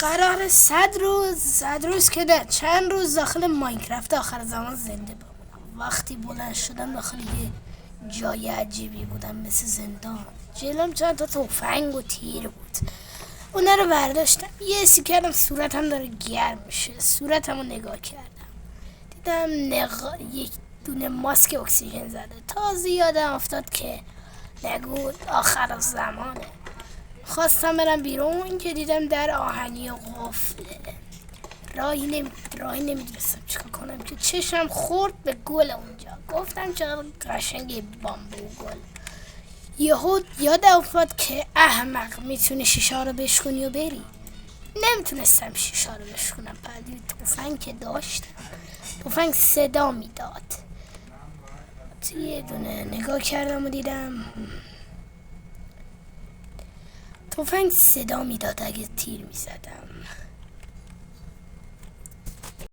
قرار 100 روز که در چند روز داخل ماینکرافت آخر زمان زنده بمونم. وقتی بلند شدم داخل یه جای عجیبی بودم مثل زندان. جلوم چند تا تفنگ و تیر بود. اونا رو برداشتم یه حسی کردم صورتم داره گرم میشه. صورتم رو نگاه کردم دیدم یک دونه ماسک اکسیژن زده. تازه یادم افتاد که نگو آخر زمانه. خواستم برم بیرون که دیدم در آهنی و قفله. راهی نمیدونستم چیکار کنم که چشم خورد به گل اونجا. گفتم چقدر قشنگه بامبو گل. یهو یادم افتاد که احمق میتونی شیشه رو بشکنی و بری. نمیتونستم شیشه رو بشکنم. بعدی تفنگ که داشتم تفنگ صدا میداد. یه دونه نگاه کردم و دیدم تفنگ صدا میداد اگه تیر میزدم.